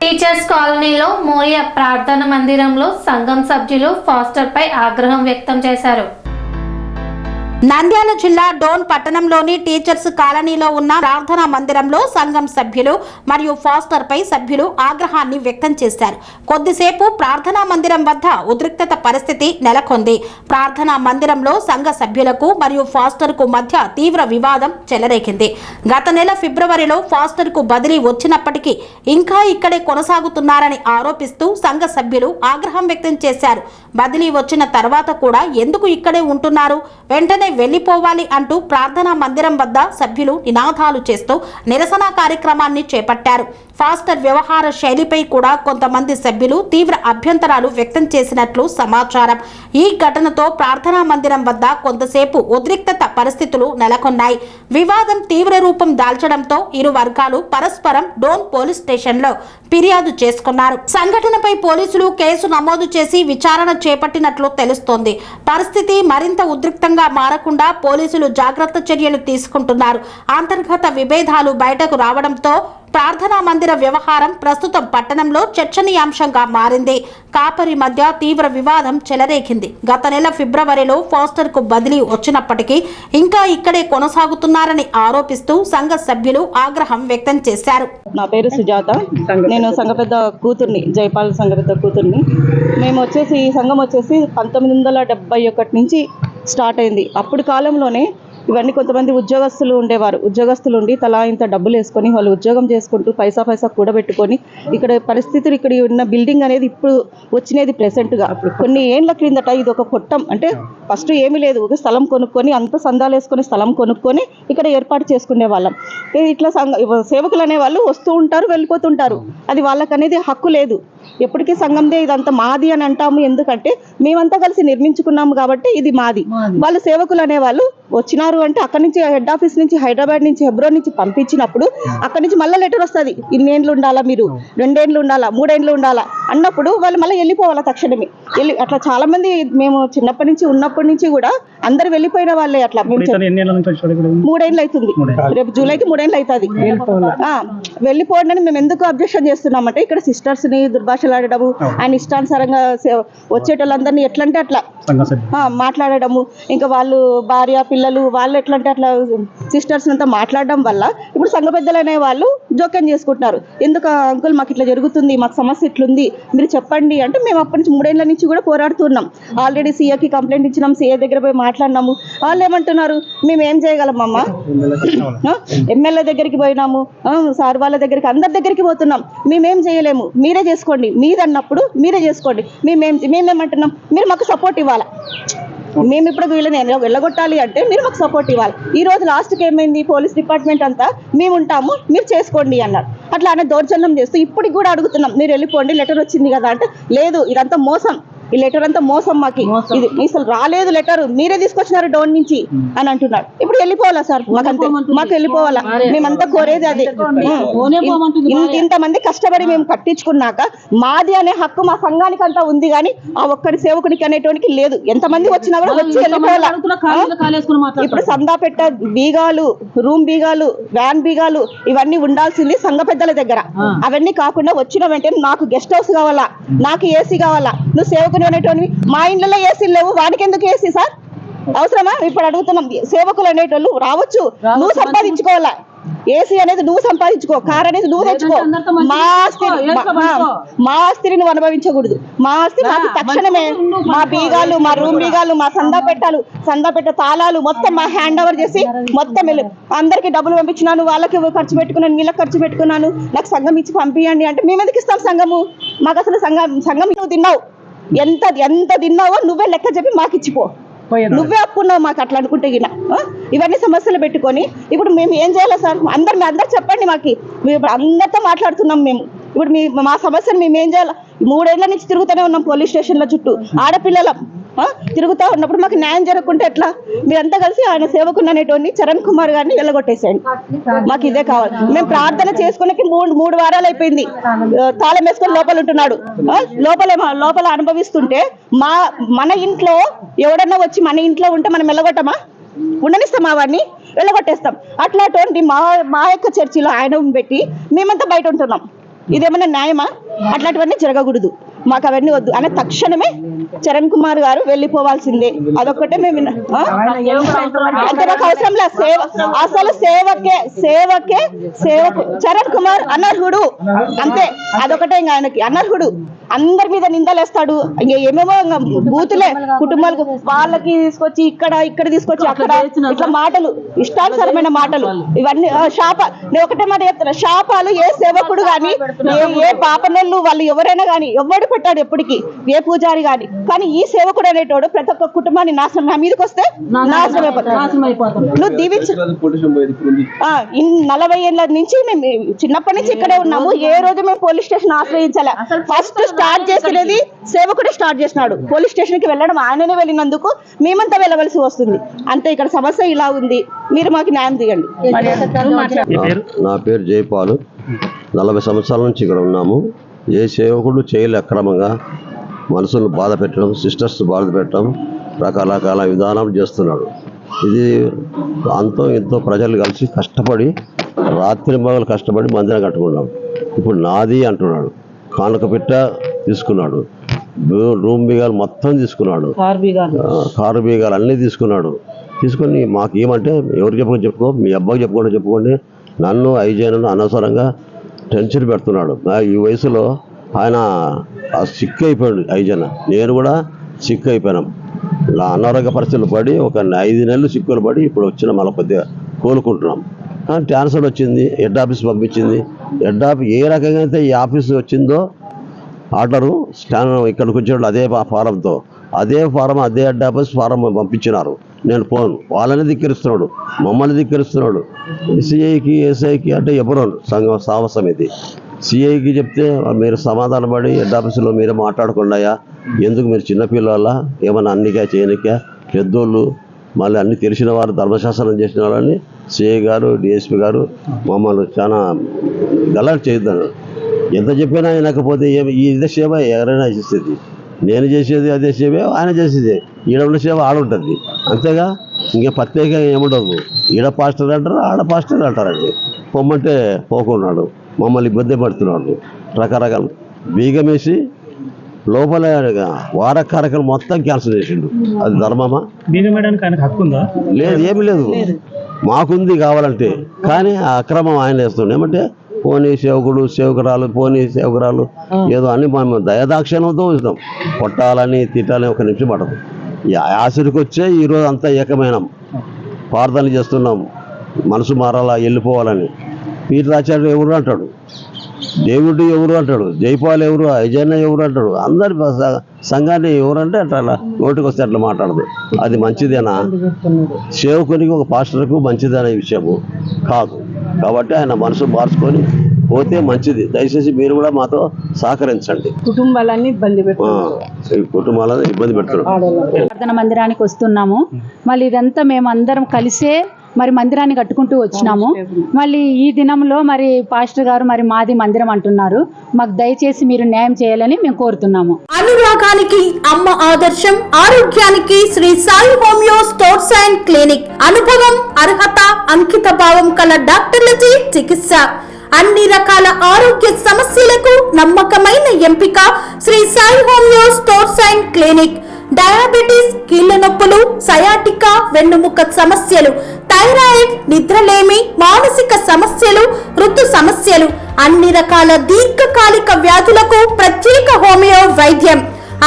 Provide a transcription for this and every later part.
Teachers కాలనీలో మోరియా ప్రార్థన మందిరంలో సంఘం సభ్యులు ఫాస్టర్ పై ఆగ్రహం వ్యక్తం చేశారు. నంద్యాల జిల్లా డోన్ పట్టణంలోని టీచర్స్ కాలనీలో ఉన్న ప్రార్థనా మందిరంలో సంఘం సభ్యులు మరియు ఫాస్టర్ పై సభ్యులు ఆగ్రహాన్ని వ్యక్తం చేశారు. కొద్దిసేపు ప్రార్థనా మందిరం వద్ద ఉద్రిక్తత పరిస్థితి నెలకొంది. ప్రార్థనా మందిరంలో సంఘ సభ్యులకు మరియు ఫాస్టర్ కు మధ్య తీవ్ర వివాదం చెలరేగింది. గత నెల ఫిబ్రవరిలో ఫాస్టర్ కు బదిలీ వచ్చినప్పటికీ ఇంకా ఇక్కడే కొనసాగుతున్నారని ఆరోపిస్తూ సంఘ సభ్యులు ఆగ్రహం వ్యక్తం చేశారు. బదిలీ వచ్చిన తర్వాత కూడా ఎందుకు ఇక్కడే ఉంటున్నారు, వెంటనే వెళ్లిపోవాలి అంటూ ప్రార్థనా మందిరం వద్ద సభ్యులు నినాదాలు చేస్తూ నిరసన కార్యక్రమాన్ని చేపట్టారు. ఫాస్టర్ వ్యవహార శైలిపై కూడా కొంతమంది సభ్యులు తీవ్ర అభ్యంతరాలు వ్యక్తం చేసినట్లు సమాచారం. ఈ ఘటనతో ప్రార్థనా మందిరం వద్ద కొంతసేపు ఉద్రిక్తత పరిస్థితులు నెలకొన్నాయి. వివాదం తీవ్ర రూపం దాల్చడంతో ఇరు వర్గాలు పరస్పరం డోన్ పోలీస్ స్టేషన్లో ఫిర్యాదు చేసుకున్నారు. సంఘటనపై పోలీసులు కేసు నమోదు చేసి విచారణ చేపట్టినట్లు తెలుస్తోంది. పరిస్థితి మరింత ఉద్రిక్తంగా మారకుండా పోలీసులు జాగ్రత్త చర్యలు తీసుకుంటున్నారు. అంతర్గత విభేదాలు బయటకు రావడంతో ప్రార్థనా మందిర వ్యవహారం ప్రస్తుతం పట్టణంలో చర్చనీయాంశంగా మారింది. కాపరి మధ్య తీవ్ర వివాదం చెలరేగింది. గత నెల ఫిబ్రవరిలో ఫాస్టర్ కు బదిలీ వచ్చినప్పటికీ ఇంకా ఇక్కడే కొనసాగుతున్నారని ఆరోపిస్తూ సంఘ సభ్యులు ఆగ్రహం వ్యక్తం చేశారు. నా పేరు సుజాత, నేను సంఘ పెద్ద కూతుర్ని, జైపాల్ సంఘ పెద్ద కూతుర్ని. మేము వచ్చేసి ఈ సంఘం వచ్చేసి 1971 నుంచి స్టార్ట్ అయింది. అప్పుడు కాలంలోనే ఇవన్నీ కొంతమంది ఉద్యోగస్తులు ఉండేవారు. ఉద్యోగస్తులు ఉండి తలా ఇంత డబ్బులు వేసుకొని వాళ్ళు ఉద్యోగం చేసుకుంటూ పైసా కూడబెట్టుకొని ఇక్కడ పరిస్థితులు, ఇక్కడ ఉన్న బిల్డింగ్ అనేది ఇప్పుడు వచ్చినది ప్రెసెంట్గా. కొన్ని ఏళ్ళ క్రిందట ఇది ఒక పొట్టం, అంటే ఫస్ట్ ఏమీ లేదు, ఒక స్థలం కొనుక్కొని అంత సందాలు వేసుకొని స్థలం కొనుక్కొని ఇక్కడ ఏర్పాటు చేసుకునే వాళ్ళం. ఇట్లా సేవకులు అనేవాళ్ళు వస్తూ ఉంటారు, వెళ్ళిపోతుంటారు. అది వాళ్ళకి అనేది హక్కు లేదు. ఎప్పటికీ సంఘందే ఇదంతా మాది అని అంటాము. ఎందుకంటే మేమంతా కలిసి నిర్మించుకున్నాము కాబట్టి ఇది మాది. వాళ్ళు సేవకులు అనేవాళ్ళు వచ్చినారు అంటే అక్కడి నుంచి హెడ్ ఆఫీస్ నుంచి హైదరాబాద్ నుంచి హెబ్రోన్ నుంచి పంపించినప్పుడు అక్కడి నుంచి మళ్ళీ లెటర్ వస్తుంది. 2 ఏళ్ళు ఉండాలా, మీరు 2 ఏళ్ళు ఉండాలా, 3 ఏళ్ళు ఉండాలా అన్నప్పుడు వాళ్ళు మళ్ళీ వెళ్ళిపోవాలా తక్షణమే. అట్లా చాలా మంది మేము చిన్నప్పటి నుంచి ఉన్నప్పటి నుంచి కూడా అందరు వెళ్ళిపోయిన వాళ్ళే. అట్లా మేము 3 ఏళ్ళు అవుతుంది, రేపు జూలైకి 3 ఏళ్ళు అవుతుంది. వెళ్ళిపోండి మేము ఎందుకు అబ్జెక్షన్ చేస్తున్నామంటే ఇక్కడ సిస్టర్స్ ని దుర్భాషలాడము, ఆయన ఇష్టానుసారంగా వచ్చేటోళ్ళందరినీ ఎట్లంటే అట్లా మాట్లాడము, ఇంకా వాళ్ళు భార్య పిల్లలు వాళ్ళు ఎట్లంటే అట్లా సిస్టర్స్ అంతా మాట్లాడడం వల్ల ఇప్పుడు సంఘ పెద్దలు అనే వాళ్ళు జోక్యం చేసుకుంటున్నారు. ఎందుకు అంకుల్ మాకు ఇట్లా జరుగుతుంది, మాకు సమస్య ఇట్లుంది, మీరు చెప్పండి అంటే మేము అప్పటి నుంచి 3 ఏళ్ళ నుంచి కూడా పోరాడుతున్నాం. ఆల్రెడీ సీఏకి కంప్లైంట్ ఇచ్చినాం, సీఏ దగ్గర పోయి మాట్లాడినాము. వాళ్ళు ఏమంటున్నారు, మేము ఏం చేయగలమమ్మ, ఎమ్మెల్యే దగ్గరికి పోయినాము, సార్ వాళ్ళ దగ్గరికి, అందరి దగ్గరికి పోతున్నాం, మేమేం చేయలేము, మీరే చేసుకోండి, మీరన్నప్పుడు మీరే చేసుకోండి. మేమేమంటున్నాం, మీరు మాకు సపోర్ట్ ఇవ్వాలి. మేము ఇప్పుడు వీళ్ళని వెళ్ళగొట్టాలి అంటే మీరు మాకు సపోర్ట్ ఇవ్వాలి. ఈ రోజు లాస్ట్కి ఏమైంది, పోలీస్ డిపార్ట్మెంట్ అంతా మేము ఉంటాము మీరు చేసుకోండి అన్నారు. అట్లా అనే దౌర్జన్యం చేస్తూ ఇప్పటికి కూడా అడుగుతున్నాం, మీరు వెళ్ళిపోండి, లెటర్ వచ్చింది కదా అంటే లేదు, ఇదంతా మోసం, ఈ లెటర్ అంతా మోసం, మాకు ఇది అసలు రాలేదు లెటర్, మీరే తీసుకొచ్చినారు డోన్ నుంచి అని అంటున్నారు. ఇప్పుడు వెళ్ళిపోవాలా సార్, మాకు వెళ్ళిపోవాలా, మేమంతా కోరేది అదే. ఇంతమంది కష్టపడి మేము కట్టించుకున్నాక మాది అనే హక్కు మా సంఘానికి అంతా ఉంది, కానీ ఆ ఒక్కడి సేవకునికి అనేటువంటి లేదు. ఎంతమంది వచ్చినా కూడా వచ్చి వెళ్ళిపోవాలా. ఇప్పుడు సందాపెట్ట బీగాలు, రూమ్ బీగాలు, వ్యాన్ బీగాలు ఇవన్నీ ఉండాల్సింది సంఘ పెద్దల దగ్గర. అవన్నీ కాకుండా వచ్చిన వెంటనే నాకు గెస్ట్ హౌస్ కావాలా, నాకు ఏసీ కావాలా, నువ్వు సేవకుని అనేటువంటి, మా ఇంట్లో ఏసీలు లేవు, వాడికి ఎందుకు ఏసీ సార్, అవసరమా? ఇప్పుడు అడుగుతున్నాం, సేవకులు అనేటోళ్ళు రావచ్చు, నువ్వు సంపాదించుకోవాలా, ఏసీ అనేది నువ్వు సంపాదించుకో, కార్ అనేది నువ్వు తెచ్చుకో, మా ఆస్తిని నువ్వు అనుభవించకూడదు. మా ఆస్తి మాకు తక్షణమే, మా బీగాలు, మా రూమ్ బీగాలు, మా సందాపెట్ట తాళాలు మొత్తం మా హ్యాండ్ ఓవర్ చేసి మొత్తం అందరికి డబ్బులు పంపించినాను, వాళ్ళకి ఖర్చు పెట్టుకున్నాను, వీళ్ళకి ఖర్చు పెట్టుకున్నాను, నాకు సంఘం ఇచ్చి పంపించండి అంటే మేము ఎందుకు ఇస్తాం సంఘము? మాకు అసలు సంఘం నువ్వు తిన్నావు, ఎంత తిన్నావో నువ్వే లెక్క చెప్పి మాకు ఇచ్చిపో, నువ్వే అప్పున్నావు మాకు అట్లా అనుకుంటే గిన. ఇవన్నీ సమస్యలు పెట్టుకొని ఇప్పుడు మేము ఏం చేయాలి సార్? అందరు చెప్పండి, మాకు అందరితో మాట్లాడుతున్నాం మేము. ఇప్పుడు మా సమస్యను మేము ఏం చేయాలి? 3 ఏళ్ల నుంచి తిరుగుతూనే ఉన్నాం పోలీస్ స్టేషన్ల చుట్టూ, ఆడపిల్లలం తిరుగుతూ ఉన్నప్పుడు మాకు న్యాయం జరగకుంటే ఎట్లా? మీరంతా కలిసి ఆయన సేవకుని అనేటువంటి చరణ్ కుమార్ గారిని వెళ్ళగొట్టేసేయండి, మాకు ఇదే కావాలి. మేము ప్రార్థన చేసుకునేకి 3 వారాలు అయిపోయింది, తాళం వేసుకొని లోపల ఉంటున్నాడు. లోపల అనుభవిస్తుంటే మన ఇంట్లో ఎవడన్నా వచ్చి మన ఇంట్లో ఉంటే మనం వెళ్ళగొట్టమా? ఉండనిస్తాం, వాడిని వెళ్ళగొట్టేస్తాం. అట్లాంటి మా యొక్క చర్చిలో ఆయన పెట్టి మేమంతా బయట ఉంటున్నాం. ఇదేమన్నా న్యాయమా? అట్లాంటివన్నీ జరగకూడదు, మాకు అవన్నీ వద్దు అని తక్షణమే చరణ్ కుమార్ గారు వెళ్ళిపోవాల్సిందే. అదొక్కటే మేము అంటే నాకు అవసరం లేదు. అసలు సేవకు చరణ్ కుమార్ అనర్హుడు అంతే, అదొకటే. ఇంకా ఆయనకి అనర్హుడు, అందరి మీద నిందలేస్తాడు. ఇంకా ఏమేమో బూతులే, కుటుంబాలకు వాళ్ళకి తీసుకొచ్చి ఇక్కడ తీసుకొచ్చి అక్కడ ఇట్లా మాటలు, ఇష్టానుసారమైన మాటలు, ఇవన్నీ నేను ఒకటే మాట చెప్తున్నా, శాపాలు ఏ సేవకుడు గాని ఏ పాపనోళ్ళు వాళ్ళు ఎవరైనా గాని ఎవడు పెట్టాడు ఎప్పటికీ, ఏ పూజారి గాని. కానీ ఈ సేవకుడు అనేటోడు ప్రతి ఒక్క కుటుంబాన్ని నాశనం, నా మీదకి వస్తే నాశనం అయిపోతాడు. నువ్వు దీవించు. 40 ఏళ్ళ నుంచి మేము చిన్నప్పటి నుంచి ఇక్కడే ఉన్నాము. ఏ రోజు మేము పోలీస్ స్టేషన్ ఆశ్రయించాలి. ఫస్ట్ స్టార్ట్ చేసినది సేవకుడే స్టార్ట్ చేసినాడు. పోలీస్ స్టేషన్ కి వెళ్ళడం ఆయననే వెళ్ళినందుకు మేమంతా వెళ్ళవలసి వస్తుంది. అంతే, ఇక్కడ సమస్య ఇలా ఉంది, మీరు మాకు న్యాయం తీయండి. నా పేరు జైపాల్, 40 సంవత్సరాల నుంచి ఇక్కడ ఉన్నాము. ఏ సేవకుడు చేయలే అక్రమంగా మనసును బాధ పెట్టడం, సిస్టర్స్ బాధ పెట్టడం, రకరకాల విధానాలు చేస్తున్నాడు. ఇది అంతో ఎంతో ప్రజలు కలిసి కష్టపడి రాత్రి మగలు కష్టపడి మందిరం కట్టుకున్నాం. ఇప్పుడు నాది అంటున్నాడు, కానుక పెట్ట తీసుకున్నాడు, రూమ్ బీగాలు మొత్తం తీసుకున్నాడు, కారు బీగాలు అన్నీ తీసుకొని మాకు ఏమంటే ఎవరికి చెప్పుకో, మీ అబ్బాయికి చెప్పుకోండి, నన్ను ఐజేనను అనవసరంగా టెన్షన్ పెడుతున్నాడు. ఈ వయసులో ఆయన సిక్ అయిపోయాడు ఐజన, నేను కూడా సిక్ అయిపోయినాం. అనారోగ్య పరిస్థితులు పడి ఒక 5 నెలలు సిక్కులు పడి ఇప్పుడు వచ్చిన మళ్ళీ కొద్దిగా కోలుకుంటున్నాం. కానీ ట్రాన్స్ఫర్ వచ్చింది, హెడ్ ఆఫీస్ పంపించింది. హెడ్ ఆఫీస్ ఏ రకంగా అయితే ఈ ఆఫీస్ వచ్చిందో ఆర్డరు ఇక్కడికి వచ్చేవాళ్ళు అదే ఫారంతో, అదే హెడ్ ఆఫీస్ ఫారం పంపించినారు. నేను పోను, వాళ్ళని ధిక్కరిస్తున్నాడు, మమ్మల్ని ధిక్కరిస్తున్నాడు. సిఐకి ఎస్ఐకి అంటే ఎవరో సంఘం సామసమితి సిఐకి చెప్తే మీరు సమాధానం పడి హెడ్ ఆఫీసులో మీరే మాట్లాడకుండాయా, ఎందుకు మీరు చిన్నపిల్లల ఏమన్నా అన్నిగా చేయనికా, పెద్దోళ్ళు మళ్ళీ అన్ని తెలిసిన వారు ధర్మశాస్త్రం చేసిన వాళ్ళని సిఐ గారు డిఎస్పి గారు మమ్మల్ని చాలా గలట్ చేద్దాను. ఎంత చెప్పినా వినకపోతే ఇదే సేవ ఎవరైనా చేసేది, నేను చేసేది అదే సేవ, ఆయన చేసేది, ఈడ ఉన్న సేవ ఆడుంటుంది అంతేగా, ఇంకా ప్రత్యేకంగా ఏముండదు. ఈడ పాస్టర్ అంటారు, ఆడ పాస్టర్ అంటారండి. పొమ్మంటే పోకున్నాడు, మమ్మల్ని ఇబ్బంది పడుతున్నాడు. రకరకాల బీగమేసి లోపల వార కార్యక్రమం మొత్తం క్యాన్సిల్ చేసిండు. అది ధర్మమా? లేదు, ఏమి లేదు, మాకుంది కావాలంటే. కానీ ఆ అక్రమం ఆయన వేస్తుండే ఏమంటే పోనీ సేవకురాలు ఏదో అని మేము దయదాక్షిణ్యంతో చూసినాం. కొట్టాలని తిట్టాలని ఒక నిమిషం పడదు. ఈ ఆశరికి వచ్చే ఈరోజు అంతా ఏకమైనాం, ప్రార్థనలు చేస్తున్నాం, మనసు మారాలా, వెళ్ళిపోవాలని. పీఠరాచార్యుడు ఎవరు అంటాడు, దేవుడు ఎవరు అంటాడు, జైపాల్ ఎవరు, ఐజన్న ఎవరు అంటాడు. అందరి సంఘాన్ని ఎవరంటే అట్లా నోటికి వస్తే అట్లా మాట్లాడదు. అది మంచిదేనా? సేవకునికి ఒక పాస్టర్కు మంచిదనే విషయము కాదు. కాబట్టి ఆయన మనసు మార్చుకొని పోతే మంచిది. దయచేసి మీరు కూడా మాతో సహకరించండి. కుటుంబాలన్నీ ఇబ్బంది పెడుతున్నారు. ప్రార్థన మందిరానికి వస్తున్నాము. మళ్ళీ ఇదంతా మేము అందరం కలిసే మరి మందిరాన్ని కట్టుకుంటూ వచ్చినాము. మళ్ళీ ఈ దినంలో మరి పాస్టర్ గారు మరి మాది మందిరం అంటున్నారు. మాకు దయచేసి మీరు న్యాయం చేయాలని మేము కోరుతున్నాము. అనురాగానికి అమ్మ ఆదర్శం, ఆరోగ్యానికి Shri Sai homeo stores and clinic. అనుభవం, అర్హత, అంకిత భావం కల డాక్టర్లచే చికిత్స. అన్ని రకాల ఆరోగ్య సమస్యలకు నమ్మకమైన ఎంపిక Shri Sai homeo stores and clinic. Diabetes, కీళ్ల నొప్పులు, సయాటికా, వెన్నుముక సమస్యలు, థైరాయిడ్, నిద్రలేమి, మానసిక సమస్యలు, ఋతు సమస్యలు, అన్ని రకాల దీర్ఘకాలిక వ్యాధులకు ప్రత్యేక హోమియో వైద్యం.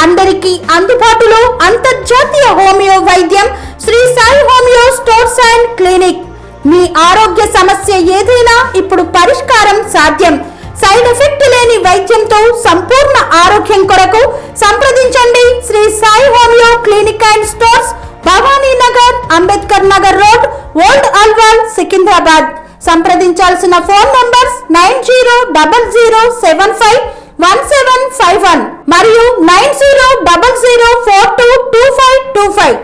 అందరికీ అందుబాటులో అంతర్జాతీయ హోమియో వైద్యం Sri Sai homeo stores and clinic. మీ ఆరోగ్య సమస్య ఏదైనా ఇప్పుడు పరిష్కారం సాధ్యం. సైడ్ ఎఫెక్ట్ లేని వైద్యంతో సంపూర్ణ ఆరోగ్యం కొరకు సంప్రదించండి Sri Sai homeo clinic and stores, Bhavani Nagar, Ambedkar Nagar road, old Alwal, Secunderabad. సంప్రదించాల్సిన ఫోన్ నంబర్స్ 9000751751 మరియు 9000422525.